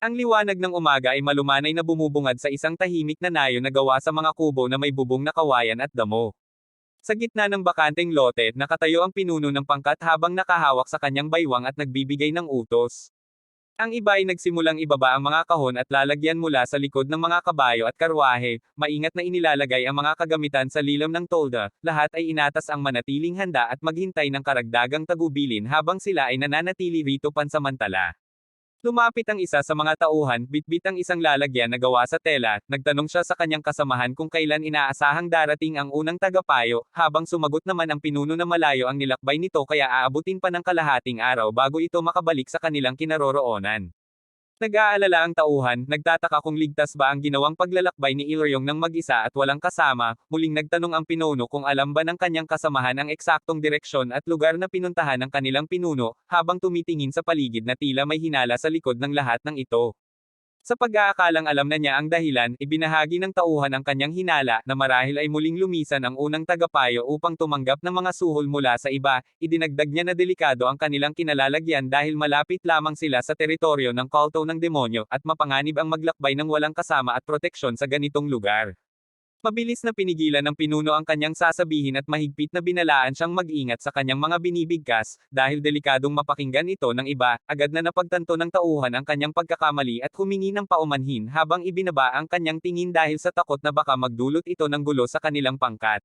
Ang liwanag ng umaga ay malumanay na bumubungad sa isang tahimik na nayo na gawa sa mga kubo na may bubong na kawayan at damo. Sa gitna ng bakanteng lote, nakatayo ang pinuno ng pangkat habang nakahawak sa kanyang baywang at nagbibigay ng utos. Ang iba ay nagsimulang ibaba ang mga kahon at lalagyan mula sa likod ng mga kabayo at karwahe, maingat na inilalagay ang mga kagamitan sa lilam ng tolda, lahat ay inatas ang manatiling handa at maghintay ng karagdagang tagubilin habang sila ay nananatili rito pansamantala. Lumapit ang isa sa mga tauhan, bitbit ang isang lalagyan na gawa sa tela, nagtanong siya sa kanyang kasamahan kung kailan inaasahang darating ang unang tagapayo, habang sumagot naman ang pinuno na malayo ang nilakbay nito kaya aabutin pa ng kalahating araw bago ito makabalik sa kanilang kinaroroonan. Nag-aalala ang tauhan, nagtataka kung ligtas ba ang ginawang paglalakbay ni Ilyong ng mag-isa at walang kasama, muling nagtanong ang pinuno kung alam ba ng kanyang kasamahan ang eksaktong direksyon at lugar na pinuntahan ng kanilang pinuno, habang tumitingin sa paligid na tila may hinala sa likod ng lahat ng ito. Sa pag-aakalang alam na niya ang dahilan, ibinahagi ng tauhan ang kanyang hinala na marahil ay muling lumisan ang unang tagapayo upang tumanggap ng mga suhol mula sa iba, idinagdag niya na delikado ang kanilang kinalalagyan dahil malapit lamang sila sa teritoryo ng kulto ng demonyo at mapanganib ang maglakbay ng walang kasama at proteksyon sa ganitong lugar. Mabilis na pinigilan ng pinuno ang kanyang sasabihin at mahigpit na binalaan siyang mag-ingat sa kanyang mga binibigkas, dahil delikadong mapakinggan ito ng iba, agad na napagtanto ng tauhan ang kanyang pagkakamali at humingi ng paumanhin habang ibinaba ang kanyang tingin dahil sa takot na baka magdulot ito ng gulo sa kanilang pangkat.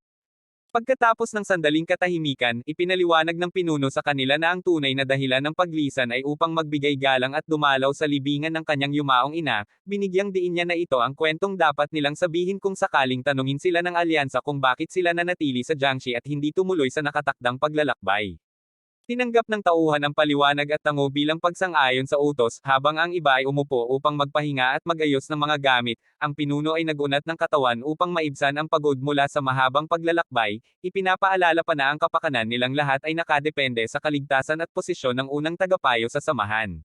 Pagkatapos ng sandaling katahimikan, ipinaliwanag ng pinuno sa kanila na ang tunay na dahilan ng paglisan ay upang magbigay galang at dumalaw sa libingan ng kanyang yumaong ina, binigyang diin niya na ito ang kwentong dapat nilang sabihin kung sakaling tanungin sila ng alyansa kung bakit sila nanatili sa Jiangxi at hindi tumuloy sa nakatakdang paglalakbay. Tinanggap ng tauhan ang paliwanag at tango bilang pagsang-ayon sa utos, habang ang iba ay umupo upang magpahinga at magayos ng mga gamit, ang pinuno ay nagunat ng katawan upang maibsan ang pagod mula sa mahabang paglalakbay, ipinapaalala pa na ang kapakanan nilang lahat ay nakadepende sa kaligtasan at posisyon ng unang tagapayo sa samahan.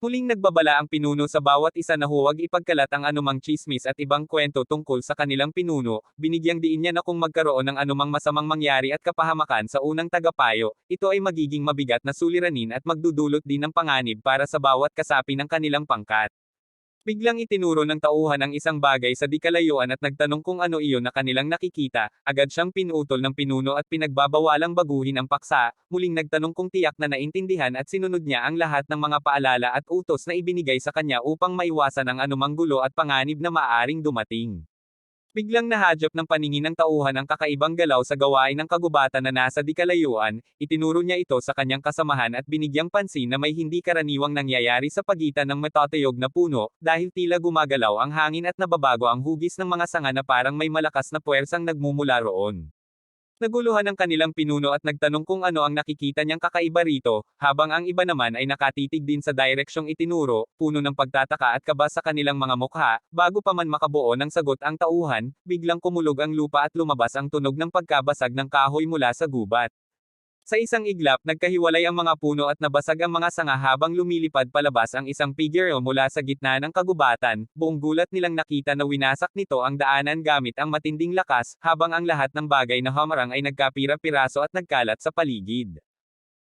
Muling nagbabala ang pinuno sa bawat isa na huwag ipagkalat ang anumang tsismis at ibang kwento tungkol sa kanilang pinuno, binigyang diin niya na kung magkaroon ng anumang masamang mangyari at kapahamakan sa unang tagapayo, ito ay magiging mabigat na suliranin at magdudulot din ng panganib para sa bawat kasapi ng kanilang pangkat. Biglang itinuro ng tauhan ang isang bagay sa di kalayuan at nagtanong kung ano iyon na kanilang nakikita, agad siyang pinutol ng pinuno at pinagbabawalang baguhin ang paksa, muling nagtanong kung tiyak na naintindihan at sinunod niya ang lahat ng mga paalala at utos na ibinigay sa kanya upang maiwasan ang anumang gulo at panganib na maaaring dumating. Biglang nahadyap ng paningin ng tauhan ang kakaibang galaw sa gawain ng kagubatan na nasa di kalayuan, itinuro niya ito sa kanyang kasamahan at binigyang pansin na may hindi karaniwang nangyayari sa pagitan ng matatayog na puno, dahil tila gumagalaw ang hangin at nababago ang hugis ng mga sanga na parang may malakas na puwersang nagmumula roon. Naguluhan ang kanilang pinuno at nagtanong kung ano ang nakikita niyang kakaiba rito, habang ang iba naman ay nakatitig din sa direksyong itinuro, puno ng pagtataka at kaba sa kanilang mga mukha, bago pa man makabuo ng sagot ang tauhan, biglang kumulog ang lupa at lumabas ang tunog ng pagkabasag ng kahoy mula sa gubat. Sa isang iglap, nagkahiwalay ang mga puno at nabasag ang mga sanga habang lumilipad palabas ang isang figure mula sa gitna ng kagubatan, buong gulat nilang nakita na winasak nito ang daanan gamit ang matinding lakas, habang ang lahat ng bagay na hamarang ay nagkapira-piraso at nagkalat sa paligid.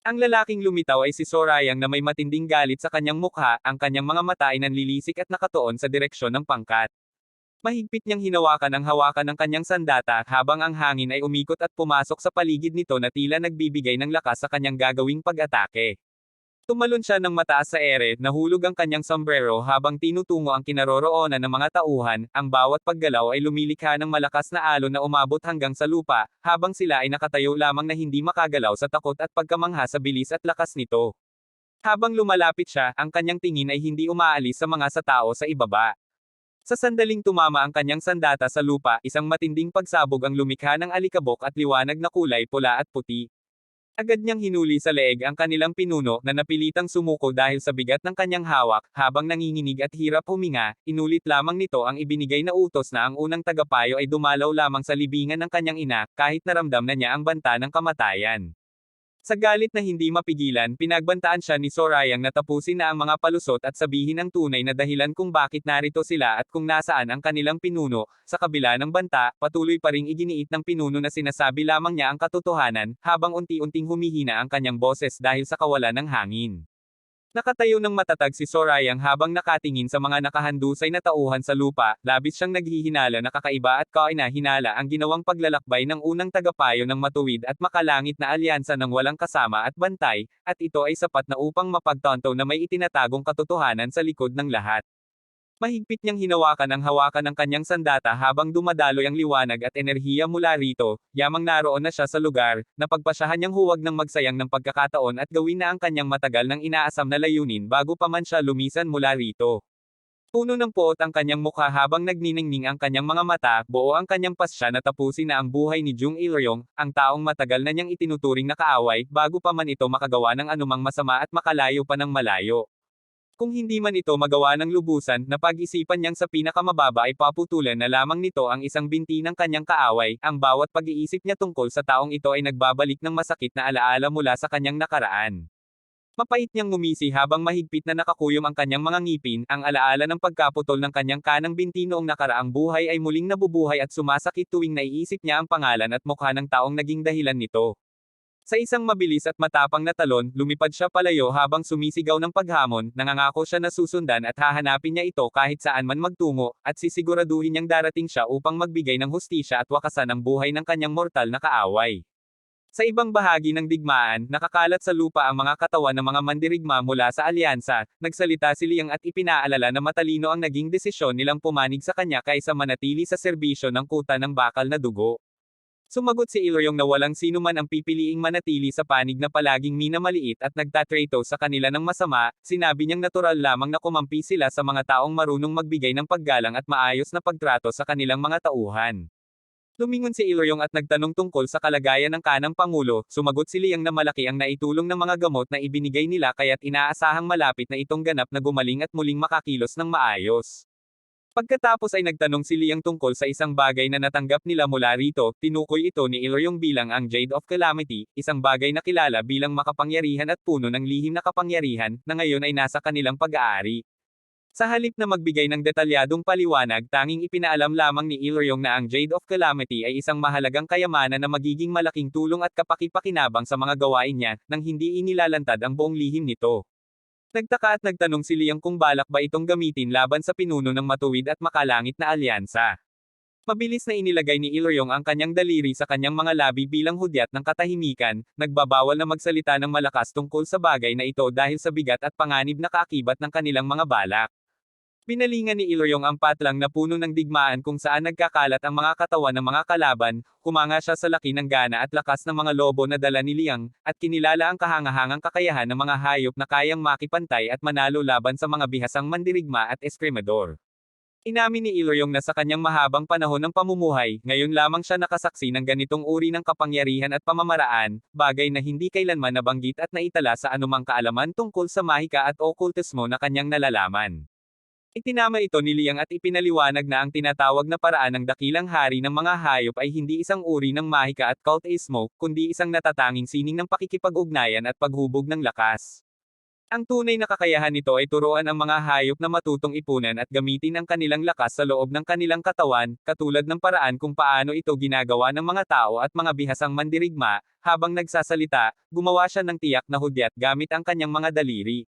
Ang lalaking lumitaw ay si Sorayang na may matinding galit sa kanyang mukha, ang kanyang mga mata ay nanlilisik at nakatuon sa direksyon ng pangkat. Mahigpit niyang hinawakan ang hawakan ng kanyang sandata habang ang hangin ay umikot at pumasok sa paligid nito na tila nagbibigay ng lakas sa kanyang gagawing pag-atake. Tumalon siya ng mataas sa ere, nahulog ang kanyang sombrero habang tinutungo ang kinaroroonan ng mga tauhan, ang bawat paggalaw ay lumilikha ng malakas na alon na umabot hanggang sa lupa, habang sila ay nakatayo lamang na hindi makagalaw sa takot at pagkamangha sa bilis at lakas nito. Habang lumalapit siya, ang kanyang tingin ay hindi umaalis sa mga sa tao sa ibaba. Sa sandaling tumama ang kanyang sandata sa lupa, isang matinding pagsabog ang lumikha ng alikabok at liwanag na kulay pula at puti. Agad niyang hinuli sa leeg ang kanilang pinuno na napilitang sumuko dahil sa bigat ng kanyang hawak, habang nanginginig at hirap huminga, inulit lamang nito ang ibinigay na utos na ang unang tagapayo ay dumalaw lamang sa libingan ng kanyang ina, kahit naramdam na niya ang banta ng kamatayan. Sa galit na hindi mapigilan, pinagbantaan siya ni Sorayang na tapusin na ang mga palusot at sabihin ang tunay na dahilan kung bakit narito sila at kung nasaan ang kanilang pinuno. Sa kabila ng banta, patuloy pa ring iginiit ng pinuno na sinasabi lamang niya ang katotohanan, habang unti-unting humihina ang kanyang boses dahil sa kawalan ng hangin. Nakatayo ng matatag si Sorayang habang nakatingin sa mga nakahandusay na tauhan sa lupa, labis siyang naghihinala na kakaiba at kaina-hinala ang ginawang paglalakbay ng unang tagapayo ng matuwid at makalangit na alyansa ng walang kasama at bantay, at ito ay sapat na upang mapagtanto na may itinatagong katotohanan sa likod ng lahat. Mahigpit niyang hinawakan ang hawakan ng kanyang sandata habang dumadaloy ang liwanag at enerhiya mula rito, yamang naroon na siya sa lugar, napagpasyahan niyang huwag nang magsayang ng pagkakataon at gawin na ang kanyang matagal nang inaasam na layunin bago pa man siya lumisan mula rito. Puno ng puot ang kanyang mukha habang nagniningning ang kanyang mga mata, buo ang kanyang pasya na tapusin na ang buhay ni Jung Il-ryong, ang taong matagal na niyang itinuturing na kaaway, bago pa man ito makagawa ng anumang masama at makalayo pa ng malayo. Kung hindi man ito magawa ng lubusan, napag-isipan niyang sa pinakamababa ay paputulan na lamang nito ang isang binti ng kanyang kaaway, ang bawat pag-iisip niya tungkol sa taong ito ay nagbabalik ng masakit na alaala mula sa kanyang nakaraan. Mapait niyang ngumisi habang mahigpit na nakakuyom ang kanyang mga ngipin, ang alaala ng pagkaputol ng kanyang kanang binti noong nakaraang buhay ay muling nabubuhay at sumasakit tuwing naiisip niya ang pangalan at mukha ng taong naging dahilan nito. Sa isang mabilis at matapang na talon, lumipad siya palayo habang sumisigaw ng paghamon, nangangako siya na susundan at hahanapin niya ito kahit saan man magtungo, at sisiguraduhin niyang darating siya upang magbigay ng hustisya at wakasan ang buhay ng kanyang mortal na kaaway. Sa ibang bahagi ng digmaan, nakakalat sa lupa ang mga katawan ng mga mandirigma mula sa alyansa, nagsalita si Liang at ipinaalala na matalino ang naging desisyon nilang pumanig sa kanya kaysa manatili sa serbisyo ng kuta ng bakal na dugo. Sumagot si Il-ryong na walang sino man ang pipiliing manatili sa panig na palaging minamaliit at nagtatrato sa kanila ng masama, sinabi niyang natural lamang na kumampi sila sa mga taong marunong magbigay ng paggalang at maayos na pagtrato sa kanilang mga tauhan. Lumingon si Il-ryong at nagtanong tungkol sa kalagayan ng kanang pangulo, sumagot si Liang na malaki ang naitulong ng mga gamot na ibinigay nila kaya't inaasahang malapit na itong ganap na gumaling at muling makakilos ng maayos. Pagkatapos ay nagtanong si Liang tungkol sa isang bagay na natanggap nila mula rito, tinukoy ito ni Il-ryong bilang ang Jade of Calamity, isang bagay na kilala bilang makapangyarihan at puno ng lihim na kapangyarihan, na ngayon ay nasa kanilang pag-aari. Sa halip na magbigay ng detalyadong paliwanag, tanging ipinaalam lamang ni Il-ryong na ang Jade of Calamity ay isang mahalagang kayamanan na magiging malaking tulong at kapaki-pakinabang sa mga gawain niya, nang hindi inilalantad ang buong lihim nito. Nagtaka at nagtanong si Liang kung balak ba itong gamitin laban sa pinuno ng matuwid at makalangit na alyansa. Mabilis na inilagay ni Il-ryong ang kanyang daliri sa kanyang mga labi bilang hudyat ng katahimikan, nagbabawal na magsalita ng malakas tungkol sa bagay na ito dahil sa bigat at panganib na kaakibat ng kanilang mga balak. Pinalingan ni Il-ryong ang patlang na puno ng digmaan kung saan nagkakalat ang mga katawan ng mga kalaban, humanga siya sa laki ng gana at lakas ng mga lobo na dala ni Liang, at kinilala ang kahangahangang kakayahan ng mga hayop na kayang makipantay at manalo laban sa mga bihasang mandirigma at eskrimador. Inamin ni Il-ryong na sa kanyang mahabang panahon ng pamumuhay, ngayon lamang siya nakasaksi ng ganitong uri ng kapangyarihan at pamamaraan, bagay na hindi kailanman nabanggit at naitala sa anumang kaalaman tungkol sa mahika at okultismo na kanyang nalalaman. Itinama ito ni Liang at ipinaliwanag na ang tinatawag na paraan ng dakilang hari ng mga hayop ay hindi isang uri ng mahika at cultismo, kundi isang natatanging sining ng pakikipag-ugnayan at paghubog ng lakas. Ang tunay na kakayahan nito ay turuan ang mga hayop na matutong ipunan at gamitin ang kanilang lakas sa loob ng kanilang katawan, katulad ng paraan kung paano ito ginagawa ng mga tao at mga bihasang mandirigma. Habang nagsasalita, gumawa siya ng tiyak na hudyat gamit ang kanyang mga daliri.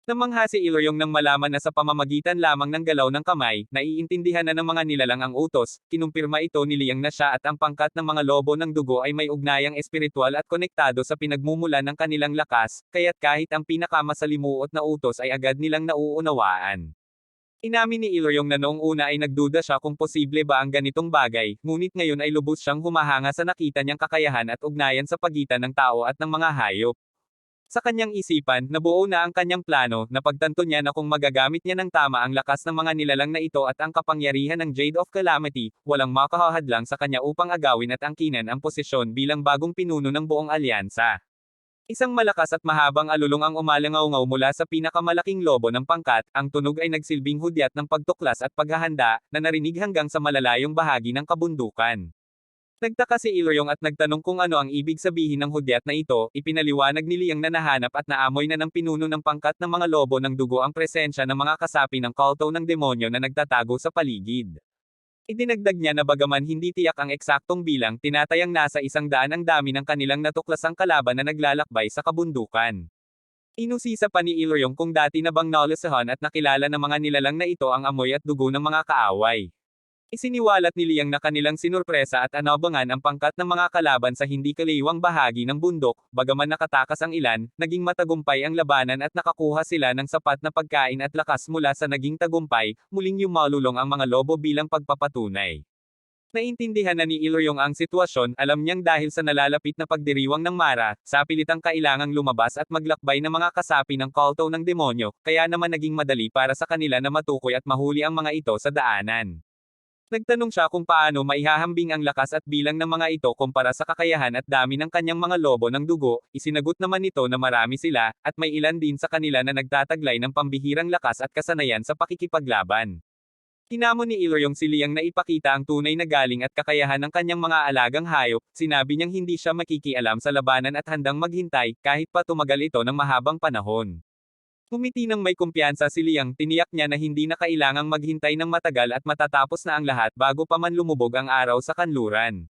Namangha si Il-ryong nang malaman na sa pamamagitan lamang ng galaw ng kamay, naiintindihan na ng mga nilalang ang utos, kinumpirma ito ni Liang na siya at ang pangkat ng mga lobo ng dugo ay may ugnayang espiritual at konektado sa pinagmumulan ng kanilang lakas, kaya't kahit ang pinakamasalimuot na utos ay agad nilang nauunawaan. Inamin ni Il-ryong na noong una ay nagduda siya kung posible ba ang ganitong bagay, ngunit ngayon ay lubos siyang humahanga sa nakita niyang kakayahan at ugnayan sa pagitan ng tao at ng mga hayop. Sa kanyang isipan, nabuo na ang kanyang plano, napagtanto niya na kung magagamit niya ng tama ang lakas ng mga nilalang na ito at ang kapangyarihan ng Jade of Calamity, walang makakahadlang sa kanya upang agawin at angkinan ang posisyon bilang bagong pinuno ng buong alyansa. Isang malakas at mahabang alulong ang umalangaw mula sa pinakamalaking lobo ng pangkat, ang tunog ay nagsilbing hudyat ng pagtuklas at paghahanda, na narinig hanggang sa malalayong bahagi ng kabundukan. Nagtaka si Il-ryong at nagtanong kung ano ang ibig sabihin ng hudyat na ito, ipinaliwanag ni Liang na nahanap at naamoy na ng pinuno ng pangkat ng mga lobo ng dugo ang presensya ng mga kasapi ng kulto ng demonyo na nagtatago sa paligid. Idinagdag niya na bagaman hindi tiyak ang eksaktong bilang, tinatayang nasa 100 ang dami ng kanilang natuklasang kalaban na naglalakbay sa kabundukan. Inusisa pa ni Iloryong kung dati na bang nalusahan at nakilala ng mga nilalang na ito ang amoy at dugo ng mga kaaway. Isiniwalat ni Liang na kanilang sinurpresa at anabangan ang pangkat ng mga kalaban sa hindi kaliwang bahagi ng bundok, bagaman nakatakas ang ilan, naging matagumpay ang labanan at nakakuha sila ng sapat na pagkain at lakas mula sa naging tagumpay, muling yumalulong ang mga lobo bilang pagpapatunay. Naintindihan na ni Iloryong ang sitwasyon, alam niyang dahil sa nalalapit na pagdiriwang ng Mara, sa pilitang kailangang lumabas at maglakbay ng mga kasapi ng kulto ng demonyo, kaya naman naging madali para sa kanila na matukoy at mahuli ang mga ito sa daanan. Nagtanong siya kung paano maihahambing ang lakas at bilang ng mga ito kumpara sa kakayahan at dami ng kanyang mga lobo ng dugo, isinagot naman nito na marami sila, at may ilan din sa kanila na nagtataglay ng pambihirang lakas at kasanayan sa pakikipaglaban. Hinamon ni Iloryong si Liang na ipakita ang tunay na galing at kakayahan ng kanyang mga alagang hayop, sinabi niyang hindi siya makikialam sa labanan at handang maghintay, kahit pa tumagal ito ng mahabang panahon. Ngumiti ng may kumpiyansa si Liang, tiniyak niya na hindi na kailangang maghintay ng matagal at matatapos na ang lahat bago pa man lumubog ang araw sa kanluran.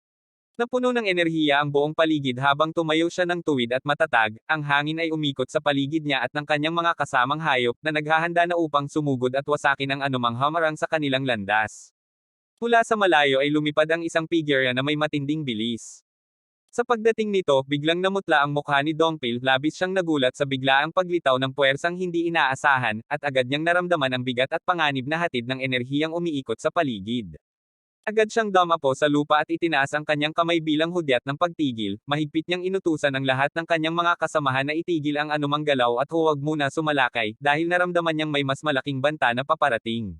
Napuno ng enerhiya ang buong paligid habang tumayo siya ng tuwid at matatag, ang hangin ay umikot sa paligid niya at ng kanyang mga kasamang hayop na naghahanda na upang sumugod at wasakin ang anumang hamarang sa kanilang landas. Mula sa malayo ay lumipad ang isang figure na may matinding bilis. Sa pagdating nito, biglang namutla ang mukha ni Dongpil, labis siyang nagulat sa biglaang paglitaw ng puwersang hindi inaasahan, at agad niyang naramdaman ang bigat at panganib na hatid ng enerhiyang umiikot sa paligid. Agad siyang dumapo sa lupa at itinaas ang kanyang kamay bilang hudyat ng pagtigil, mahigpit niyang inutusan ang lahat ng kanyang mga kasamahan na itigil ang anumang galaw at huwag muna sumalakay, dahil naramdaman niyang may mas malaking banta na paparating.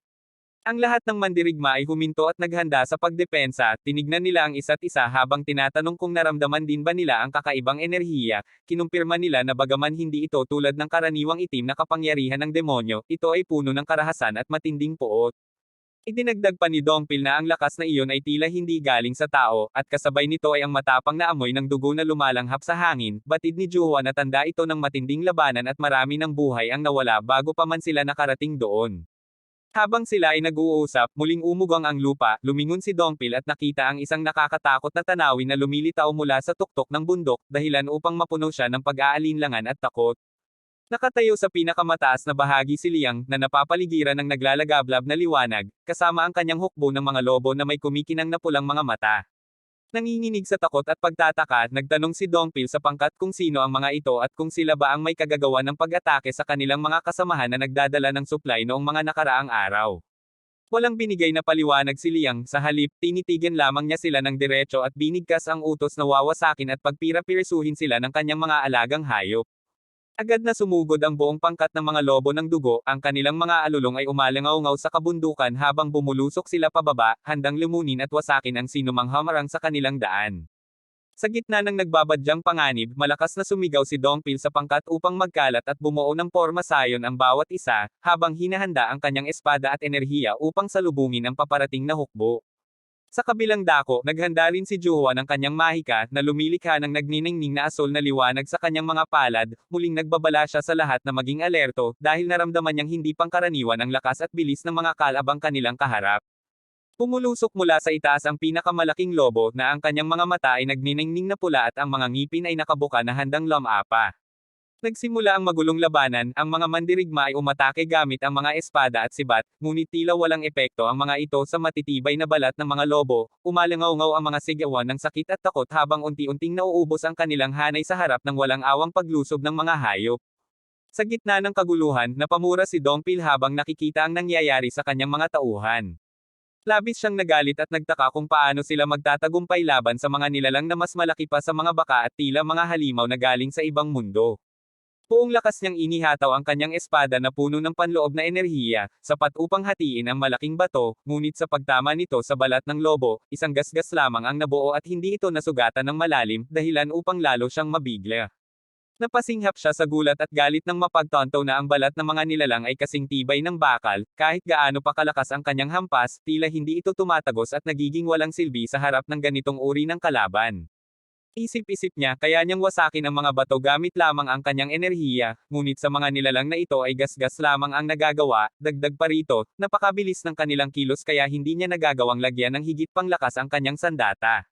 Ang lahat ng mandirigma ay huminto at naghanda sa pagdepensa, tinignan nila ang isa't isa habang tinatanong kung naramdaman din ba nila ang kakaibang enerhiya, kinumpirma nila na bagaman hindi ito tulad ng karaniwang itim na kapangyarihan ng demonyo, ito ay puno ng karahasan at matinding puot. Idinagdag pa ni Dongpil na ang lakas na iyon ay tila hindi galing sa tao, at kasabay nito ay ang matapang na amoy ng dugo na lumalanghap sa hangin, batid ni Juhua na tanda ito ng matinding labanan at marami ng buhay ang nawala bago pa man sila nakarating doon. Habang sila ay nag-uusap, muling umugong ang lupa, lumingon si Dongpil at nakita ang isang nakakatakot na tanawin na lumilitaw mula sa tuktok ng bundok, dahilan upang mapuno siya ng pag-aalinlangan at takot. Nakatayo sa pinakamataas na bahagi si Liang, na napapaligiran ng naglalagablab na liwanag, kasama ang kanyang hukbo ng mga lobo na may kumikinang na pulang mga mata. Nanginginig sa takot at pagtataka, nagtanong si Dongpil sa pangkat kung sino ang mga ito at kung sila ba ang may kagagawa ng pag-atake sa kanilang mga kasamahan na nagdadala ng supply noong mga nakaraang araw. Walang binigay na paliwanag si Liang, sa halip, tinitigan lamang niya sila ng diretso at binigkas ang utos na wawasakin at pagpira-pirsuhin sila ng kanyang mga alagang hayop. Agad na sumugod ang buong pangkat ng mga lobo ng dugo, ang kanilang mga alulong ay umalangaw-ngaw sa kabundukan habang bumulusok sila pababa, handang lumunin at wasakin ang sinumang hamarang sa kanilang daan. Sa gitna ng nagbabadyang panganib, malakas na sumigaw si Dongpil sa pangkat upang magkalat at bumuo ng porma sayon ang bawat isa, habang hinahanda ang kanyang espada at enerhiya upang salubungin ang paparating na hukbo. Sa kabilang dako, naghanda rin si Juhua ng kanyang mahika, na lumilikha ng nagniningning na asol na liwanag sa kanyang mga palad, muling nagbabala siya sa lahat na maging alerto, dahil naramdaman niyang hindi pangkaraniwan ang lakas at bilis ng mga kalabang kanilang kaharap. Pumulusok mula sa itaas ang pinakamalaking lobo, na ang kanyang mga mata ay nagniningning na pula at ang mga ngipin ay nakabuka na handang lumapa. Nagsimula ang magulong labanan, ang mga mandirigma ay umatake gamit ang mga espada at sibat, ngunit tila walang epekto ang mga ito sa matitibay na balat ng mga lobo, umalangaw-ngaw ang mga sigawan ng sakit at takot habang unti-unting nauubos ang kanilang hanay sa harap ng walang awang paglusob ng mga hayop. Sa gitna ng kaguluhan, napamura si Dongpil habang nakikita ang nangyayari sa kanyang mga tauhan. Labis siyang nagalit at nagtaka kung paano sila magtatagumpay laban sa mga nilalang na mas malaki pa sa mga baka at tila mga halimaw na galing sa ibang mundo. Buong lakas niyang inihataw ang kanyang espada na puno ng panloob na enerhiya, sapat upang hatiin ang malaking bato, ngunit sa pagtama nito sa balat ng lobo, isang gasgas lamang ang nabuo at hindi ito nasugatan ng malalim, dahilan upang lalo siyang mabigla. Napasinghap siya sa gulat at galit nang mapagtanto na ang balat ng mga nilalang ay kasing tibay ng bakal, kahit gaano pa kalakas ang kanyang hampas, tila hindi ito tumatagos at nagiging walang silbi sa harap ng ganitong uri ng kalaban. Isip-isip niya, kaya niyang wasakin ang mga bato gamit lamang ang kanyang enerhiya, ngunit sa mga nilalang na ito ay gasgas lamang ang nagagawa, dagdag pa rito, napakabilis ng kanilang kilos kaya hindi niya nagagawang lagyan ng higit pang lakas ang kanyang sandata.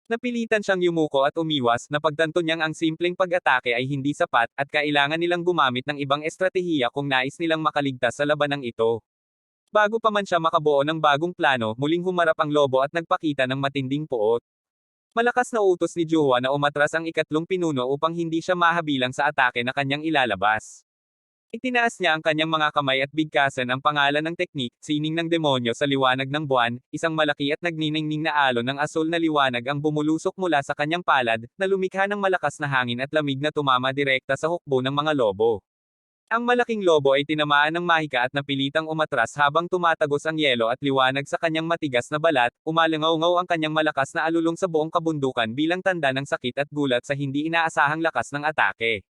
Napilitan siyang yumuko at umiwas, napagtanto niyang ang simpleng pag-atake ay hindi sapat, at kailangan nilang gumamit ng ibang estratehiya kung nais nilang makaligtas sa labanang ito. Bago pa man siya makabuo ng bagong plano, muling humarap ang lobo at nagpakita ng matinding puot. Malakas na utos ni Juhwa na umatras ang ikatlong pinuno upang hindi siya mahabilang sa atake na kanyang ilalabas. Itinaas niya ang kanyang mga kamay at bigkasan ang pangalan ng teknik, sining ng demonyo sa liwanag ng buwan, isang malaki at nagniningning na alon ng asul na liwanag ang bumulusok mula sa kanyang palad, na lumikha ng malakas na hangin at lamig na tumama direkta sa hukbo ng mga lobo. Ang malaking lobo ay tinamaan ng mahika at napilitang umatras habang tumatagos ang yelo at liwanag sa kanyang matigas na balat, umalangaw-ngaw ang kanyang malakas na alulong sa buong kabundukan bilang tanda ng sakit at gulat sa hindi inaasahang lakas ng atake.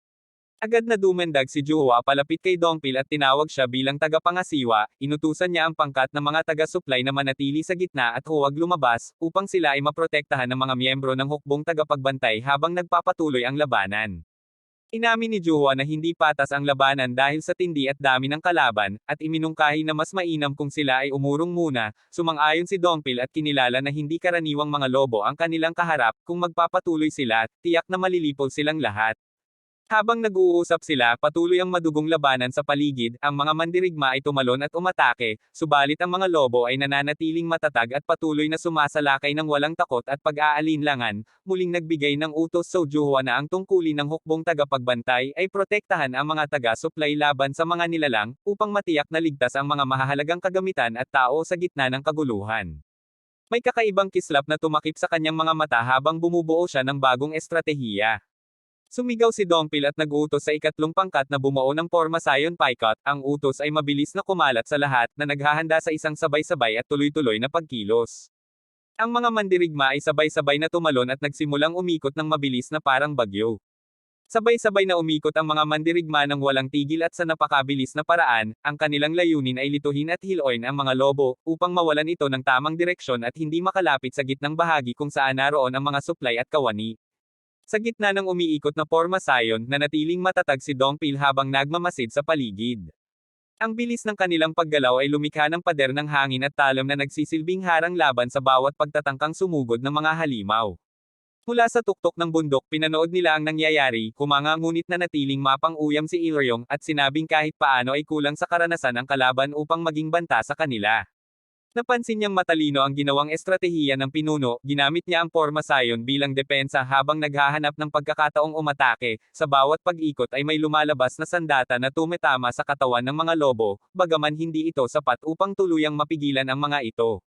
Agad na dumendag si Juhwa palapit kay Dongpil at tinawag siya bilang tagapangasiwa, inutusan niya ang pangkat ng mga taga-suplay na manatili sa gitna at huwag lumabas, upang sila ay maprotektahan ng mga miyembro ng hukbong tagapagbantay habang nagpapatuloy ang labanan. Inamin ni Juhwa na hindi patas ang labanan dahil sa tindi at dami ng kalaban, at iminungkahi na mas mainam kung sila ay umurong muna, sumang-ayon si Dongpil at kinilala na hindi karaniwang mga lobo ang kanilang kaharap, kung magpapatuloy sila, tiyak na malilipol silang lahat. Habang nag-uusap sila, patuloy ang madugong labanan sa paligid, ang mga mandirigma ay tumalon at umatake, subalit ang mga lobo ay nananatiling matatag at patuloy na sumasalakay ng walang takot at pag-aalinlangan, muling nagbigay ng utos sa Juhwa na ang tungkulin ng hukbong tagapagbantay ay protektahan ang mga taga-suplay laban sa mga nilalang, upang matiyak na ligtas ang mga mahahalagang kagamitan at tao sa gitna ng kaguluhan. May kakaibang kislap na tumakip sa kanyang mga mata habang bumubuo siya ng bagong estratehiya. Sumigaw si Dongpil at nag-utos sa ikatlong pangkat na bumuo ng Forma Sion Paikot, ang utos ay mabilis na kumalat sa lahat, na naghahanda sa isang sabay-sabay at tuloy-tuloy na pagkilos. Ang mga mandirigma ay sabay-sabay na tumalon at nagsimulang umikot ng mabilis na parang bagyo. Sabay-sabay na umikot ang mga mandirigma ng walang tigil at sa napakabilis na paraan, ang kanilang layunin ay lituhin at hiloin ang mga lobo, upang mawalan ito ng tamang direksyon at hindi makalapit sa gitnang bahagi kung saan naroon ang mga suplay at kawani. Sa gitna ng umiikot na Forma Sion, nanatiling matatag si Dongpil habang nagmamasid sa paligid. Ang bilis ng kanilang paggalaw ay lumikha ng pader ng hangin at talam na nagsisilbing harang laban sa bawat pagtatangkang sumugod ng mga halimaw. Mula sa tuktok ng bundok pinanood nila ang nangyayari, kumanga ngunit nanatiling mapang-uyam si Ilryong, at sinabing kahit paano ay kulang sa karanasan ang kalaban upang maging banta sa kanila. Napansin niyang matalino ang ginawang estratehiya ng pinuno, ginamit niya ang Forma Sion bilang depensa habang naghahanap ng pagkakataong umatake, sa bawat pag-ikot ay may lumalabas na sandata na tumitama sa katawan ng mga lobo, bagaman hindi ito sapat upang tuluyang mapigilan ang mga ito.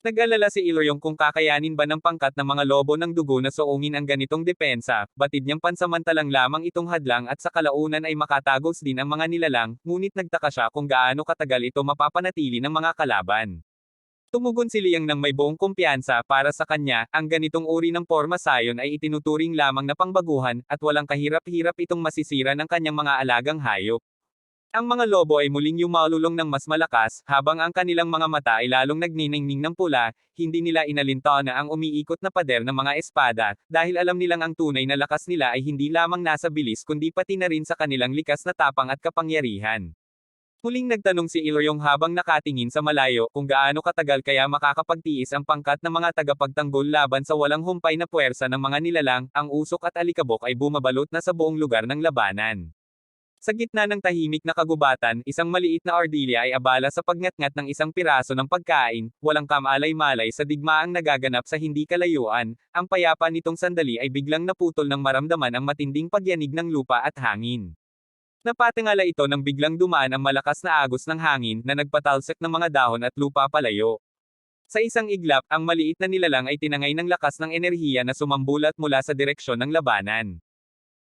Nag-alala si Ilryong kung kakayanin ba ng pangkat ng mga lobo ng dugo na suungin ang ganitong depensa, batid niyang pansamantalang lamang itong hadlang at sa kalaunan ay makatagos din ang mga nilalang, ngunit nagtaka siya kung gaano katagal ito mapapanatili ng mga kalaban. Tumugon si Liang ng may buong kumpiyansa para sa kanya, ang ganitong uri ng Forma Sion ay itinuturing lamang na pangbaguhan, at walang kahirap-hirap itong masisira ng kanyang mga alagang hayop. Ang mga lobo ay muling yumalulong ng mas malakas, habang ang kanilang mga mata ay lalong nagniningning ng pula, hindi nila inalintana ang umiikot na pader ng mga espada, dahil alam nilang ang tunay na lakas nila ay hindi lamang nasa bilis kundi pati na rin sa kanilang likas na tapang at kapangyarihan. Muling nagtanong si Ilryong habang nakatingin sa malayo kung gaano katagal kaya makakapagtiis ang pangkat ng mga tagapagtanggol laban sa walang humpay na puwersa ng mga nilalang, ang usok at alikabok ay bumabalot na sa buong lugar ng labanan. Sa gitna ng tahimik na kagubatan, isang maliit na ardilya ay abala sa pagngat-ngat ng isang piraso ng pagkain, walang kamalay-malay sa digmaang nagaganap sa hindi kalayuan, ang payapa nitong sandali ay biglang naputol ng maramdaman ang matinding pagyanig ng lupa at hangin. Napatingala ito nang biglang dumaan ang malakas na agos ng hangin na nagpatalsik ng mga dahon at lupa palayo. Sa isang iglap, ang maliit na nilalang ay tinangay ng lakas ng enerhiya na sumambulat mula sa direksyon ng labanan.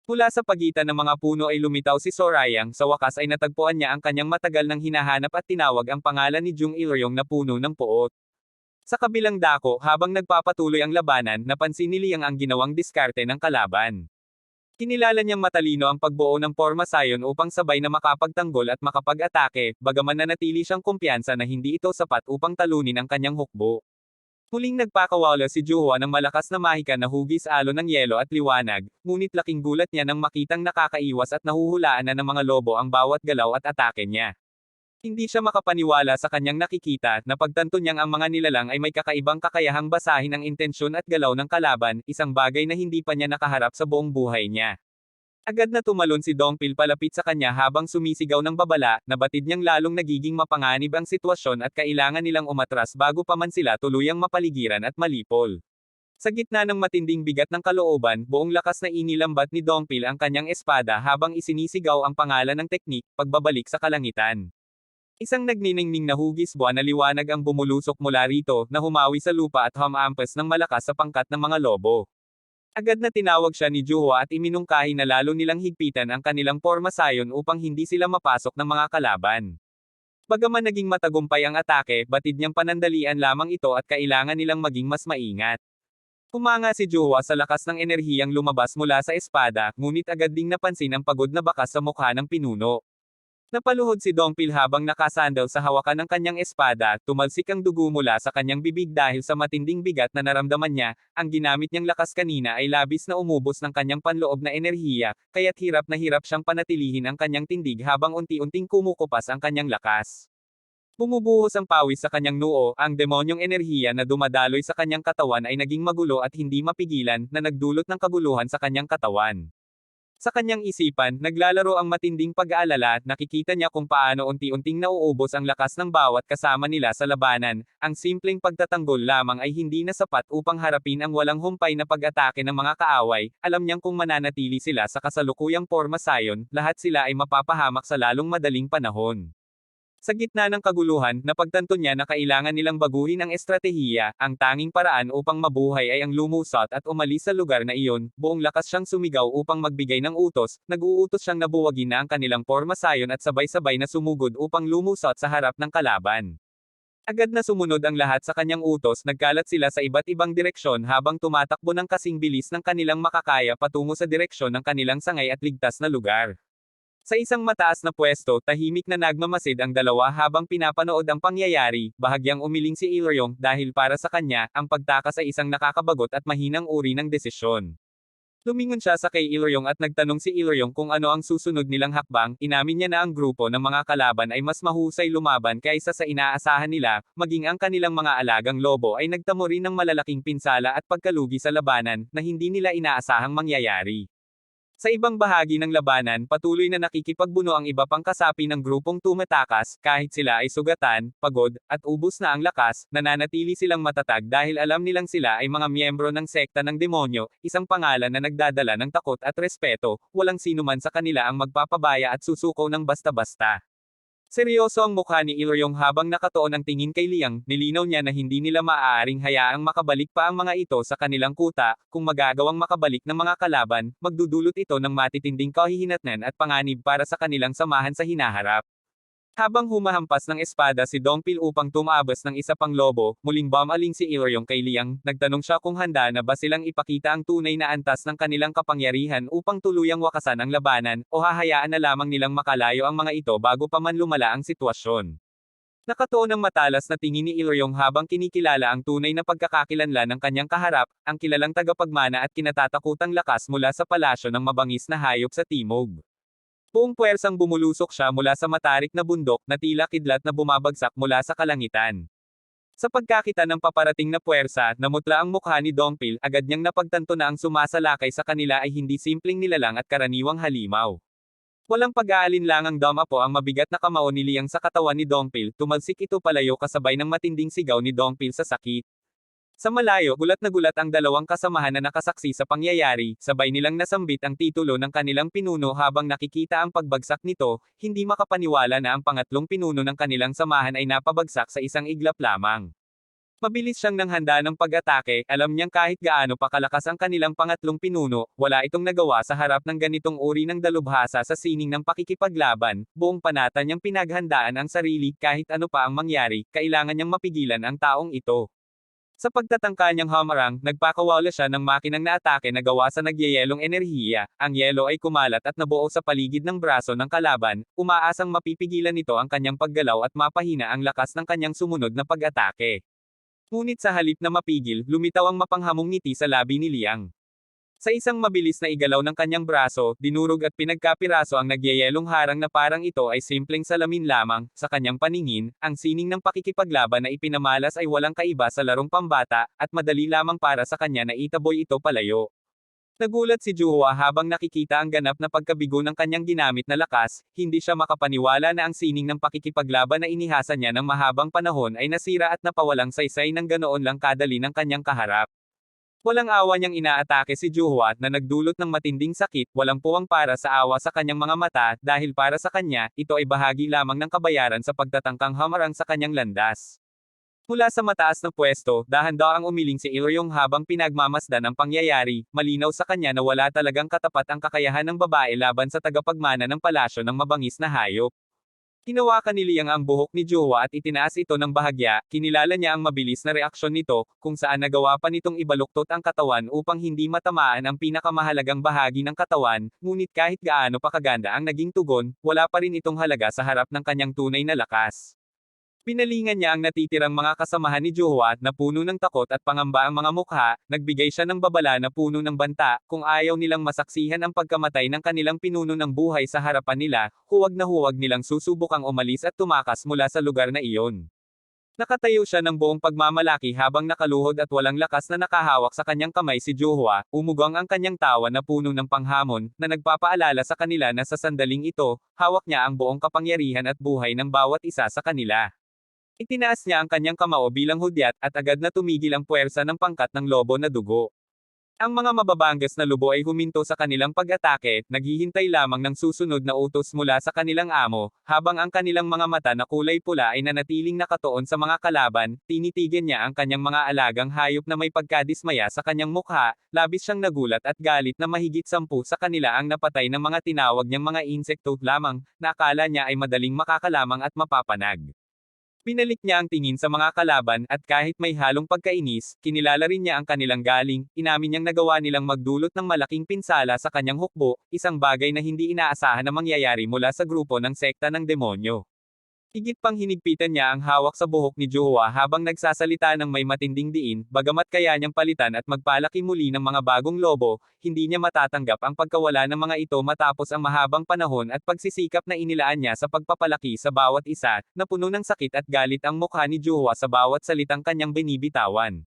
Mula sa pagitan ng mga puno ay lumitaw si Sorayang, sa wakas ay natagpuan niya ang kanyang matagal nang hinahanap at tinawag ang pangalan ni Jung Ilryong na puno ng puot. Sa kabilang dako, habang nagpapatuloy ang labanan, napansin ni Liang ang ginawang diskarte ng kalaban. Kinilala niyang matalino ang pagbuo ng Forma Sion upang sabay na makapagtanggol at makapag-atake, bagaman nanatili siyang kumpiyansa na hindi ito sapat upang talunin ang kanyang hukbo. Muling nagpakawala si Juhwa ng malakas na mahika na hugis alon ng yelo at liwanag, ngunit laking gulat niya nang makitang nakakaiwas at nahuhulaan na ng mga lobo ang bawat galaw at atake niya. Hindi siya makapaniwala sa kanyang nakikita, napagtanto niyang ang mga nilalang ay may kakaibang kakayahang basahin ang intensyon at galaw ng kalaban, isang bagay na hindi pa niya nakaharap sa buong buhay niya. Agad na tumalon si Dongpil palapit sa kanya habang sumisigaw ng babala, nabatid niyang lalong nagiging mapanganib ang sitwasyon at kailangan nilang umatras bago pa man sila tuluyang mapaligiran at malipol. Sa gitna ng matinding bigat ng kalooban, buong lakas na inilambat ni Dongpil ang kanyang espada habang isinisigaw ang pangalan ng teknik, pagbabalik sa kalangitan. Isang nagniningning na hugis buwan na liwanag ang bumulusok mula rito, na humawi sa lupa at humampas ng malakas sa pangkat ng mga lobo. Agad na tinawag siya ni Juhwa at iminungkahi na lalo nilang higpitan ang kanilang pormasayon upang hindi sila mapasok ng mga kalaban. Bagaman naging matagumpay ang atake, batid niyang panandalian lamang ito at kailangan nilang maging mas maingat. Humanga si Juhwa sa lakas ng enerhiyang lumabas mula sa espada, ngunit agad ding napansin ang pagod na bakas sa mukha ng pinuno. Napaluhod si Dongpil habang nakasandal sa hawakan ng kanyang espada, tumalsik ang dugo mula sa kanyang bibig dahil sa matinding bigat na naramdaman niya, ang ginamit niyang lakas kanina ay labis na umubos ng kanyang panloob na enerhiya, kaya't hirap na hirap siyang panatilihin ang kanyang tindig habang unti-unting kumukupas ang kanyang lakas. Bumubuhos ang pawis sa kanyang noo, ang demonyong enerhiya na dumadaloy sa kanyang katawan ay naging magulo at hindi mapigilan, na nagdulot ng kaguluhan sa kanyang katawan. Sa kanyang isipan, naglalaro ang matinding pag-aalala, nakikita niya kung paano unti-unting nauubos ang lakas ng bawat kasama nila sa labanan, ang simpleng pagtatanggol lamang ay hindi na sapat upang harapin ang walang humpay na pag-atake ng mga kaaway, alam niyang kung mananatili sila sa kasalukuyang pormasayon, lahat sila ay mapapahamak sa lalong madaling panahon. Sa gitna ng kaguluhan, napagtanto niya na kailangan nilang baguhin ang estratehiya, ang tanging paraan upang mabuhay ay ang lumusot at umalis sa lugar na iyon, buong lakas siyang sumigaw upang magbigay ng utos, nag-uutos siyang nabuwagin na ang kanilang pormasayon at sabay-sabay na sumugod upang lumusot sa harap ng kalaban. Agad na sumunod ang lahat sa kanyang utos, nagkalat sila sa iba't ibang direksyon habang tumatakbo ng kasing bilis ng kanilang makakaya patungo sa direksyon ng kanilang sangay at ligtas na lugar. Sa isang mataas na pwesto, tahimik na nagmamasid ang dalawa habang pinapanood ang pangyayari, bahagyang umiling si Ilryong dahil para sa kanya, ang pagtakas ay isang nakakabagot at mahinang uri ng desisyon. Lumingon siya sa kay Ilryong at nagtanong si Ilryong kung ano ang susunod nilang hakbang, inamin niya na ang grupo ng mga kalaban ay mas mahusay lumaban kaysa sa inaasahan nila, maging ang kanilang mga alagang lobo ay nagtamo rin ng malalaking pinsala at pagkalugi sa labanan, na hindi nila inaasahang mangyayari. Sa ibang bahagi ng labanan, patuloy na nakikipagbuno ang iba pang kasapi ng grupong tumatakas, kahit sila ay sugatan, pagod, at ubos na ang lakas, nananatili silang matatag dahil alam nilang sila ay mga miyembro ng sekta ng demonyo, isang pangalan na nagdadala ng takot at respeto, walang sinuman sa kanila ang magpapabaya at susuko ng basta-basta. Seryoso ang mukha ni Ilryong habang nakatuon ang tingin kay Liang, nilinaw niya na hindi nila maaaring hayaang makabalik pa ang mga ito sa kanilang kuta, kung magagawang makabalik ng mga kalaban, magdudulot ito ng matitinding kahihinatnan at panganib para sa kanilang samahan sa hinaharap. Habang humahampas ng espada si Dongpil upang tumabas ng isa pang lobo, muling bumaling si Ilryong kay Liang, nagtanong siya kung handa na ba silang ipakita ang tunay na antas ng kanilang kapangyarihan upang tuluyang wakasan ang labanan, o hahayaan na lamang nilang makalayo ang mga ito bago pa man lumala ang sitwasyon. Nakatuon ang matalas na tingin ni Ilryong habang kinikilala ang tunay na pagkakakilanlan ng kanyang kaharap, ang kilalang tagapagmana at kinatatakutang lakas mula sa palasyo ng mabangis na hayop sa timog. Buong puwersang bumulusok siya mula sa matarik na bundok na tila kidlat na bumabagsak mula sa kalangitan. Sa pagkakita ng paparating na puwersa, namutla ang mukha ni Dongpil, agad niyang napagtanto na ang sumasalakay sa kanila ay hindi simpleng nilalang at karaniwang halimaw. Walang pag-aalinlangang damapo ang mabigat na kamao ni Liang sa katawan ni Dongpil, tumalsik ito palayo kasabay ng matinding sigaw ni Dongpil sa sakit. Sa malayo, gulat na gulat ang dalawang kasamahan na nakasaksi sa pangyayari, sabay nilang nasambit ang titulo ng kanilang pinuno habang nakikita ang pagbagsak nito, hindi makapaniwala na ang pangatlong pinuno ng kanilang samahan ay napabagsak sa isang iglap lamang. Mabilis siyang nanghanda ng pag-atake, alam niyang kahit gaano pa kalakas ang kanilang pangatlong pinuno, wala itong nagawa sa harap ng ganitong uri ng dalubhasa sa sining ng pakikipaglaban, buong panata niyang pinaghandaan ang sarili kahit ano pa ang mangyari, kailangan niyang mapigilan ang taong ito. Sa pagtatangka niyang hamarang, nagpakawala siya ng makinang na atake na gawa sa nagyayelong enerhiya, ang yelo ay kumalat at nabuo sa paligid ng braso ng kalaban, umaasang mapipigilan nito ang kanyang paggalaw at mapahina ang lakas ng kanyang sumunod na pag-atake. Ngunit sa halip na mapigil, lumitaw ang mapanghamong ngiti sa labi ni Liang. Sa isang mabilis na igalaw ng kanyang braso, dinurog at pinagkapiraso ang nagyayelong harang na parang ito ay simpleng salamin lamang. Sa kanyang paningin, ang sining ng pakikipaglaban na ipinamalas ay walang kaiba sa larong pambata, at madali lamang para sa kanya na itaboy ito palayo. Nagulat si Juhua habang nakikita ang ganap na pagkabigo ng kanyang ginamit na lakas, hindi siya makapaniwala na ang sining ng pakikipaglaban na inihasa niya ng mahabang panahon ay nasira at napawalang saysay ng ganoon lang kadali ng kanyang kaharap. Walang awa niyang inaatake si Juhwa na nagdulot ng matinding sakit, walang puwang para sa awa sa kanyang mga mata, dahil para sa kanya, ito ay bahagi lamang ng kabayaran sa pagtatangkang hamarang sa kanyang landas. Mula sa mataas na pwesto, dahan-daang umiling si Ilyong habang pinagmamasdan ang pangyayari, malinaw sa kanya na wala talagang katapat ang kakayahan ng babae laban sa tagapagmana ng palasyo ng mabangis na hayop. Hinawakan ni Liang ang buhok ni Juhwa at itinaas ito ng bahagya, kinilala niya ang mabilis na reaksyon nito, kung saan nagawa pa nitong ibaluktot ang katawan upang hindi matamaan ang pinakamahalagang bahagi ng katawan, ngunit kahit gaano pa kaganda ang naging tugon, wala pa rin itong halaga sa harap ng kanyang tunay na lakas. Pinalingan niya ang natitirang mga kasamahan ni Juhwa na puno ng takot at pangamba ang mga mukha, nagbigay siya ng babala na puno ng banta, kung ayaw nilang masaksihan ang pagkamatay ng kanilang pinuno ng buhay sa harapan nila, huwag na huwag nilang susubukang umalis at tumakas mula sa lugar na iyon. Nakatayo siya ng buong pagmamalaki habang nakaluhod at walang lakas na nakahawak sa kanyang kamay si Juhwa, umugang ang kanyang tawa na puno ng panghamon, na nagpapaalala sa kanila na sa sandaling ito, hawak niya ang buong kapangyarihan at buhay ng bawat isa sa kanila. Itinaas niya ang kanyang kamao bilang hudyat, at agad na tumigil ang puwersa ng pangkat ng lobo na dugo. Ang mga mababangas na lubo ay huminto sa kanilang pag-atake, naghihintay lamang ng susunod na utos mula sa kanilang amo, habang ang kanilang mga mata na kulay pula ay nanatiling nakatuon sa mga kalaban, tinitigan niya ang kanyang mga alagang hayop na may pagkadismaya sa kanyang mukha, labis siyang nagulat at galit na mahigit 10 sa kanila ang napatay ng mga tinawag niyang mga insekto lamang, na akala niya ay madaling makakalamang at mapapanag. Pinalik niya ang tingin sa mga kalaban, at kahit may halong pagkainis, kinilala rin niya ang kanilang galing, inamin niyang nagawa nilang magdulot ng malaking pinsala sa kanyang hukbo, isang bagay na hindi inaasahan na mangyayari mula sa grupo ng sekta ng demonyo. Higit pang hinigpitan niya ang hawak sa buhok ni Juhwa habang nagsasalita ng may matinding diin, bagamat kaya niyang palitan at magpalaki muli ng mga bagong lobo, hindi niya matatanggap ang pagkawala ng mga ito matapos ang mahabang panahon at pagsisikap na inilaan niya sa pagpapalaki sa bawat isa, na puno ng sakit at galit ang mukha ni Juhwa sa bawat salitang kanyang binibitawan.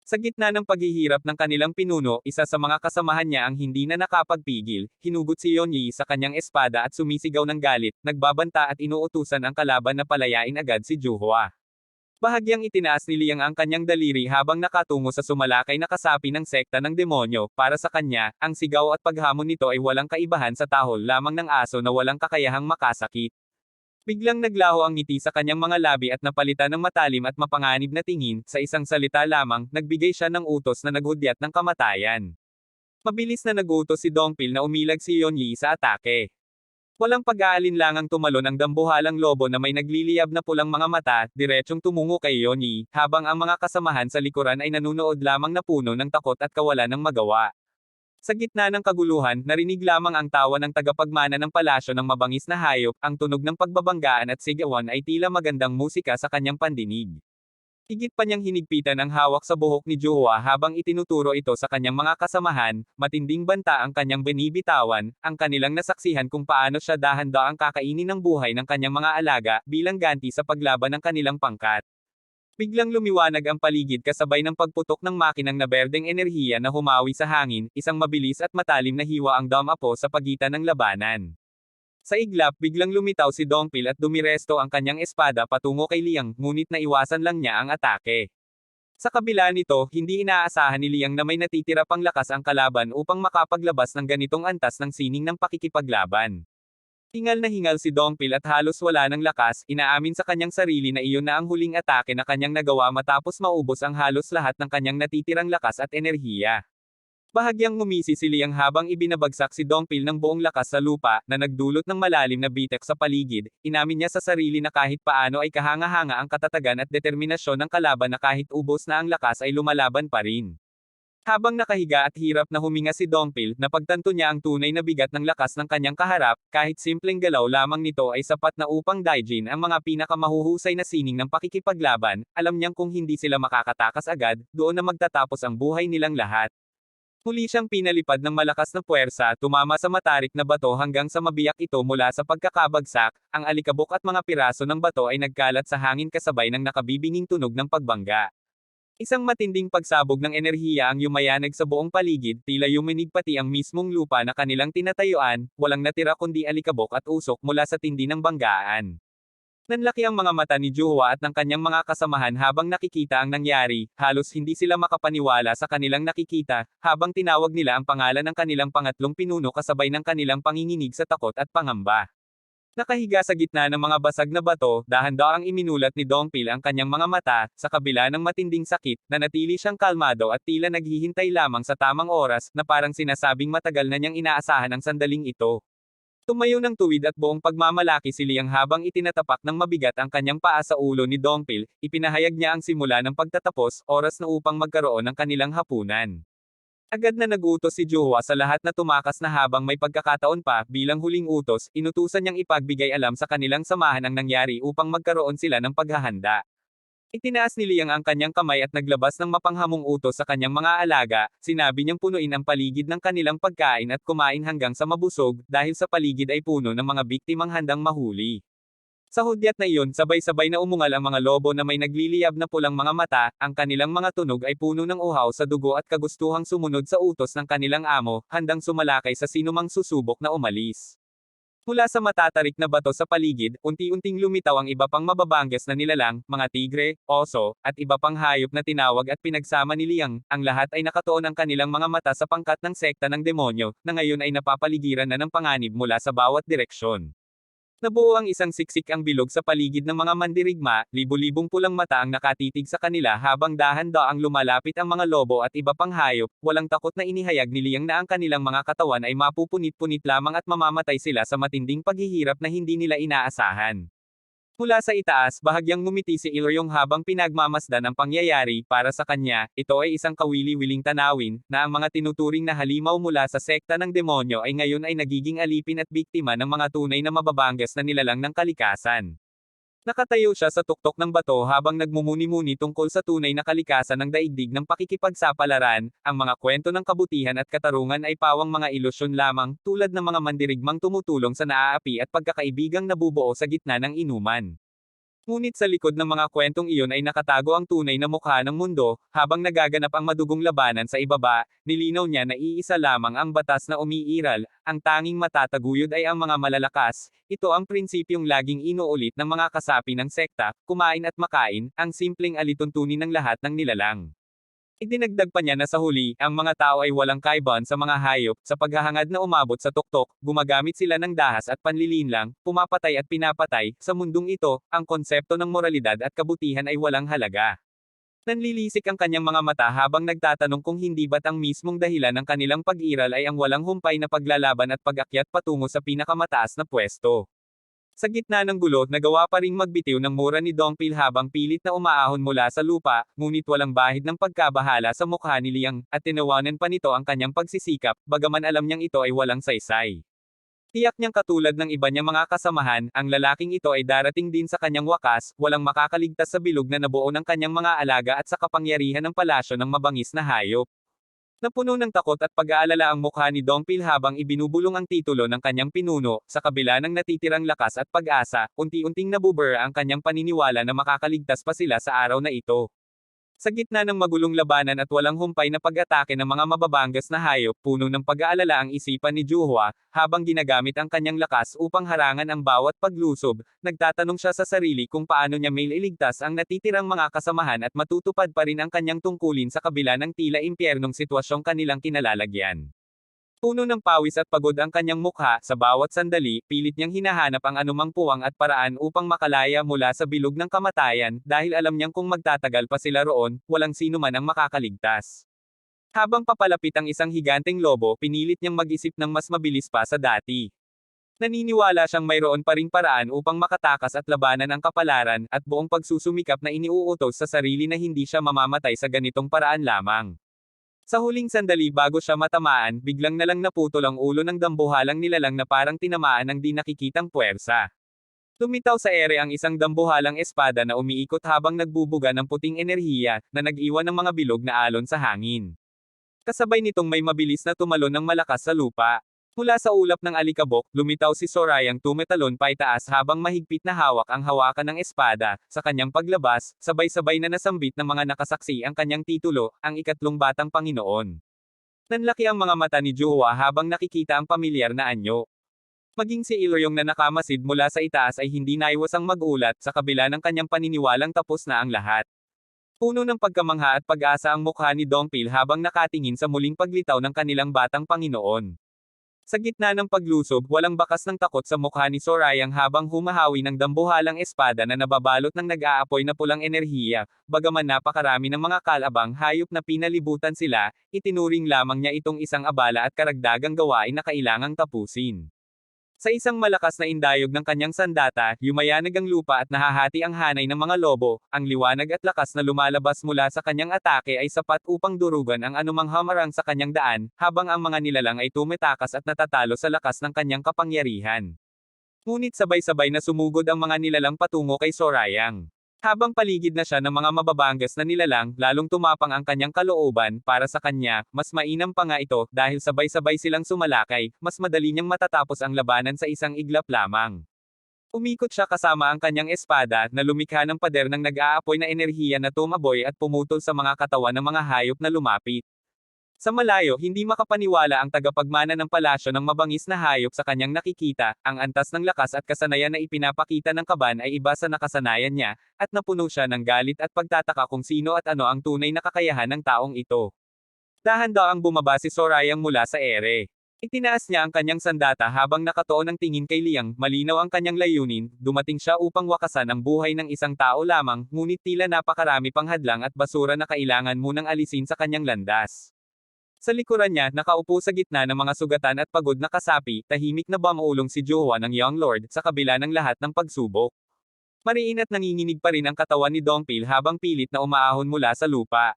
Sa gitna ng paghihirap ng kanilang pinuno, isa sa mga kasamahan niya ang hindi na nakapagpigil, hinugot si Yonyi sa kanyang espada at sumisigaw ng galit, nagbabanta at inuutusan ang kalaban na palayain agad si Juhwa. Bahagyang itinaas ni Liang ang kanyang daliri habang nakatungo sa sumalakay na kasapi ng sekta ng demonyo, para sa kanya, ang sigaw at paghamon nito ay walang kaibahan sa tahol lamang ng aso na walang kakayahang makasakit. Biglang naglaho ang ngiti sa kanyang mga labi at napalitan ng matalim at mapanganib na tingin, sa isang salita lamang, nagbigay siya ng utos na naghudyat ng kamatayan. Mabilis na nagutos si Dongpil na umilag si Yonyi sa atake. Walang pag-aalinlangang tumalon ang dambuhalang lobo na may nagliliyab na pulang mga mata, diretsyong tumungo kay Yonyi, habang ang mga kasamahan sa likuran ay nanunood lamang na puno ng takot at kawalan ng magawa. Sa gitna ng kaguluhan, narinig lamang ang tawa ng tagapagmana ng palasyo ng mabangis na hayop, ang tunog ng pagbabanggaan at sigawan ay tila magandang musika sa kanyang pandinig. Higit pa niyang hinigpitan ang hawak sa buhok ni Juhwa habang itinuturo ito sa kanyang mga kasamahan, matinding banta ang kanyang binibitawan, ang kanilang nasaksihan kung paano siya dahan-daang kakainin ng buhay ng kanyang mga alaga, bilang ganti sa paglaban ng kanilang pangkat. Biglang lumiwanag ang paligid kasabay ng pagputok ng makinang na berdeng enerhiya na humawi sa hangin, isang mabilis at matalim na hiwa ang damapo sa pagitan ng labanan. Sa iglap, biglang lumitaw si Dongpil at dumiresto ang kanyang espada patungo kay Liang, ngunit naiwasan lang niya ang atake. Sa kabila nito, hindi inaasahan ni Liang na may natitira pang lakas ang kalaban upang makapaglabas ng ganitong antas ng sining ng pakikipaglaban. Hingal na hingal si Dongpil at halos wala ng lakas, inaamin sa kanyang sarili na iyon na ang huling atake na kanyang nagawa matapos maubos ang halos lahat ng kanyang natitirang lakas at enerhiya. Bahagyang ngumisi si Liang habang ibinabagsak si Dongpil ng buong lakas sa lupa, na nagdulot ng malalim na bitak sa paligid, inamin niya sa sarili na kahit paano ay kahanga-hanga ang katatagan at determinasyon ng kalaban na kahit ubos na ang lakas ay lumalaban pa rin. Habang nakahiga at hirap na huminga si Dongpil, napagtanto niya ang tunay na bigat ng lakas ng kanyang kaharap, kahit simpleng galaw lamang nito ay sapat na upang daijin ang mga pinakamahuhusay na sining ng pakikipaglaban, alam niyang kung hindi sila makakatakas agad, doon na magtatapos ang buhay nilang lahat. Muli siyang pinalipad ng malakas na puwersa, tumama sa matarik na bato hanggang sa mabiyak ito mula sa pagkakabagsak, ang alikabok at mga piraso ng bato ay nagkalat sa hangin kasabay ng nakabibinging tunog ng pagbangga. Isang matinding pagsabog ng enerhiya ang yumayanag sa buong paligid, tila yuminig pati ang mismong lupa na kanilang tinatayuan, walang natira kundi alikabok at usok mula sa tindi ng banggaan. Nanlaki ang mga mata ni Juhwa at ng kanyang mga kasamahan habang nakikita ang nangyari, halos hindi sila makapaniwala sa kanilang nakikita, habang tinawag nila ang pangalan ng kanilang pangatlong pinuno kasabay ng kanilang panginginig sa takot at pangamba. Nakahiga sa gitna ng mga basag na bato, dahan-daang iminulat ni Dongpil ang kanyang mga mata, sa kabila ng matinding sakit, nanatili siyang kalmado at tila naghihintay lamang sa tamang oras, na parang sinasabing matagal na niyang inaasahan ang sandaling ito. Tumayo ng tuwid at buong pagmamalaki si Liang habang itinatapak ng mabigat ang kanyang paa sa ulo ni Dongpil, ipinahayag niya ang simula ng pagtatapos, oras na upang magkaroon ng kanilang hapunan. Agad na nag-utos si Juhwa sa lahat na tumakas na habang may pagkakataon pa, bilang huling utos, inutusan niyang ipagbigay alam sa kanilang samahan ang nangyari upang magkaroon sila ng paghahanda. Itinaas ni Liang ang kanyang kamay at naglabas ng mapanghamong utos sa kanyang mga alaga, sinabi niyang punuin ang paligid ng kanilang pagkain at kumain hanggang sa mabusog, dahil sa paligid ay puno ng mga biktimang handang mahuli. Sa hudyat na iyon, sabay-sabay na umungal ang mga lobo na may nagliliyab na pulang mga mata, ang kanilang mga tunog ay puno ng uhaw sa dugo at kagustuhang sumunod sa utos ng kanilang amo, handang sumalakay sa sinumang susubok na umalis. Mula sa matatarik na bato sa paligid, unti-unting lumitaw ang iba pang mababangges na nilalang, mga tigre, oso, at iba pang hayop na tinawag at pinagsama ni Liang, ang lahat ay nakatuon ang kanilang mga mata sa pangkat ng sekta ng demonyo, na ngayon ay napapaligiran na ng panganib mula sa bawat direksyon. Nabuo ang isang siksik ang bilog sa paligid ng mga mandirigma, libu-libong pulang mata ang nakatitig sa kanila habang dahan-daang lumalapit ang mga lobo at iba pang hayop, walang takot na inihayag ni Liang na ang kanilang mga katawan ay mapupunit-punit lamang at mamamatay sila sa matinding paghihirap na hindi nila inaasahan. Mula sa itaas, bahagyang ngumiti si Ilyong habang pinagmamasdan ang pangyayari, para sa kanya, ito ay isang kawili-wiling tanawin, na ang mga tinuturing na halimaw mula sa sekta ng demonyo ay ngayon ay nagiging alipin at biktima ng mga tunay na mababangges na nilalang ng kalikasan. Nakatayo siya sa tuktok ng bato habang nagmumuni-muni tungkol sa tunay na kalikasan ng daigdig ng pakikipagsapalaran, ang mga kwento ng kabutihan at katarungan ay pawang mga ilusyon lamang, tulad ng mga mandirigmang tumutulong sa naaapi at pagkakaibigang nabubuo sa gitna ng inuman. Ngunit sa likod ng mga kwentong iyon ay nakatago ang tunay na mukha ng mundo, habang nagaganap ang madugong labanan sa ibaba, nilinaw niya na iisa lamang ang batas na umiiral, ang tanging matataguyod ay ang mga malalakas, ito ang prinsipyong laging inuulit ng mga kasapi ng sekta, kumain at makain, ang simpleng alituntunin ng lahat ng nilalang. Idinagdag pa niya na sa huli, ang mga tao ay walang kaibahan sa mga hayop, sa paghahangad na umabot sa tuktok, gumagamit sila ng dahas at panlilinlang, pumapatay at pinapatay, sa mundong ito, ang konsepto ng moralidad at kabutihan ay walang halaga. Nanlilisik ang kanyang mga mata habang nagtatanong kung hindi ba't ang mismong dahilan ng kanilang pag-iral ay ang walang humpay na paglalaban at pag-akyat patungo sa pinakamataas na pwesto. Sa gitna ng gulo, nagawa pa ring magbitiw ng mura ni Dongpil habang pilit na umaahon mula sa lupa, ngunit walang bahid ng pagkabahala sa mukha ni Liang, at tinawanan pa nito ang kanyang pagsisikap, bagaman alam niyang ito ay walang saysay. Tiyak niyang katulad ng iba niyang mga kasamahan, ang lalaking ito ay darating din sa kanyang wakas, walang makakaligtas sa bilog na nabuo ng kanyang mga alaga at sa kapangyarihan ng palasyo ng mabangis na hayop. Napuno ng takot at pag-aalala ang mukha ni Dongpil habang ibinubulong ang titulo ng kanyang pinuno, sa kabila ng natitirang lakas at pag-asa, unti-unting nabubura ang kanyang paniniwala na makakaligtas pa sila sa araw na ito. Sa gitna ng magulong labanan at walang humpay na pag-atake ng mga mababanggas na hayop, puno ng pag-aalala ang isipan ni Juhwa, habang ginagamit ang kanyang lakas upang harangan ang bawat paglusob, nagtatanong siya sa sarili kung paano niya mailigtas ang natitirang mga kasamahan at matutupad pa rin ang kanyang tungkulin sa kabila ng tila impyernong sitwasyong kanilang kinalalagyan. Puno ng pawis at pagod ang kanyang mukha, sa bawat sandali, pilit niyang hinahanap ang anumang puwang at paraan upang makalaya mula sa bilog ng kamatayan, dahil alam niyang kung magtatagal pa sila roon, walang sino man ang makakaligtas. Habang papalapit ang isang higanteng lobo, pinilit niyang mag-isip ng mas mabilis pa sa dati. Naniniwala siyang mayroon pa ring paraan upang makatakas at labanan ang kapalaran, at buong pagsusumikap na iniuutos sa sarili na hindi siya mamamatay sa ganitong paraan lamang. Sa huling sandali bago siya matamaan, biglang nalang naputol ang ulo ng dambuhalang nilalang na parang tinamaan ng di nakikitang puwersa. Lumitaw sa ere ang isang dambuhalang espada na umiikot habang nagbubuga ng puting enerhiya, na nag-iwan ng mga bilog na alon sa hangin. Kasabay nitong may mabilis na tumalon ng malakas sa lupa. Mula sa ulap ng alikabok, lumitaw si Sorayang tumetalon paitaas habang mahigpit na hawak ang hawakan ng espada. Sa kanyang paglabas, sabay-sabay na nasambit ng mga nakasaksi ang kanyang titulo, ang ikatlong batang Panginoon. Nanlaki ang mga mata ni Juhua habang nakikita ang pamilyar na anyo. Maging si Iloyong na nakamasid mula sa itaas ay hindi naiwasang magulat sa kabila ng kanyang paniniwalang tapos na ang lahat. Puno ng pagkamangha at pag-asa ang mukha ni Dongpil habang nakatingin sa muling paglitaw ng kanilang batang Panginoon. Sa gitna ng paglusob, walang bakas ng takot sa mukha ni Sorayang habang humahawi ng dambuhalang espada na nababalot ng nag-aapoy na pulang enerhiya. Bagaman napakarami ng mga kalabang hayop na pinalibutan sila, itinuring lamang niya itong isang abala at karagdagang gawain na kailangang tapusin. Sa isang malakas na indayog ng kanyang sandata, yumayanag ang lupa at nahahati ang hanay ng mga lobo, ang liwanag at lakas na lumalabas mula sa kanyang atake ay sapat upang durugan ang anumang hamarang sa kanyang daan, habang ang mga nilalang ay tumetakas at natatalo sa lakas ng kanyang kapangyarihan. Ngunit sabay-sabay na sumugod ang mga nilalang patungo kay Sorayang. Habang paligid na siya ng mga mababangas na nilalang, lalong tumapang ang kanyang kalooban, para sa kanya, mas mainam pa nga ito, dahil sabay-sabay silang sumalakay, mas madali niyang matatapos ang labanan sa isang iglap lamang. Umikot siya kasama ang kanyang espada, na lumikha ng pader ng nag-aapoy na enerhiya na tumaboy at pumutol sa mga katawan ng mga hayop na lumapit. Sa malayo, hindi makapaniwala ang tagapagmana ng palasyo ng mabangis na hayop sa kanyang nakikita, ang antas ng lakas at kasanayan na ipinapakita ng kaban ay iba sa nakasanayan niya, at napuno siya ng galit at pagtataka kung sino at ano ang tunay na kakayahan ng taong ito. Dahan-daang bumaba si Sorayang mula sa ere. Itinaas niya ang kanyang sandata habang nakatuon ang tingin kay Liang, malinaw ang kanyang layunin, dumating siya upang wakasan ang buhay ng isang tao lamang, ngunit tila napakarami pang hadlang at basura na kailangan munang alisin sa kanyang landas. Sa likuran niya, nakaupo sa gitna ng mga sugatan at pagod na kasapi, tahimik na bumuulong si Juhua ng Young Lord, sa kabila ng lahat ng pagsubok. Mariin at nanginginig pa rin ang katawan ni Dongpil habang pilit na umaahon mula sa lupa.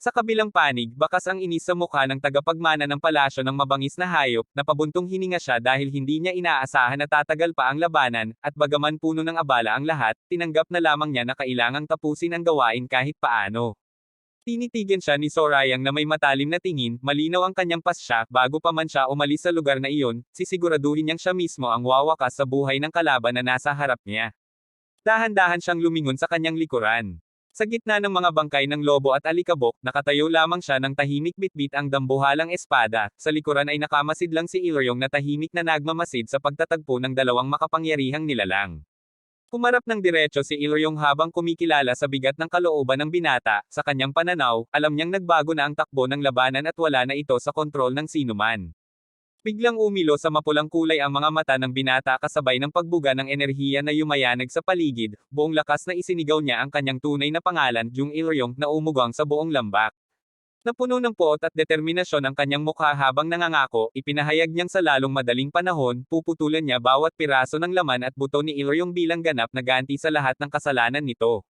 Sa kabilang panig, bakas ang inis sa mukha ng tagapagmana ng palasyo ng mabangis na hayop, na pabuntong hininga siya dahil hindi niya inaasahan na tatagal pa ang labanan, at bagaman puno ng abala ang lahat, tinanggap na lamang niya na kailangang tapusin ang gawain kahit paano. Tinitigan siya ni Sorayang na may matalim na tingin, malinaw ang kanyang pasya, bago pa man siya umalis sa lugar na iyon, sisiguraduhin niyang siya mismo ang wawakas sa buhay ng kalaban na nasa harap niya. Dahan-dahan siyang lumingon sa kanyang likuran. Sa gitna ng mga bangkay ng lobo at alikabok, nakatayo lamang siya ng tahimik bitbit ang dambuhalang espada, sa likuran ay nakamasid lang si Iloyong na tahimik na nagmamasid sa pagtatagpo ng dalawang makapangyarihang nilalang. Humarap ng diretso si Iloyong habang kumikilala sa bigat ng kalooban ng binata, sa kanyang pananaw, alam niyang nagbago na ang takbo ng labanan at wala na ito sa kontrol ng sinuman. Biglang umilo sa mapulang kulay ang mga mata ng binata kasabay ng pagbuga ng enerhiya na yumayanag sa paligid, buong lakas na isinigaw niya ang kanyang tunay na pangalan, Jung Iloyong, na umugang sa buong lambak. Napuno ng puot at determinasyon ang kanyang mukha habang nangangako, ipinahayag niyang sa lalong madaling panahon, puputulan niya bawat piraso ng laman at buto ni Iloyong bilang ganap na ganti sa lahat ng kasalanan nito.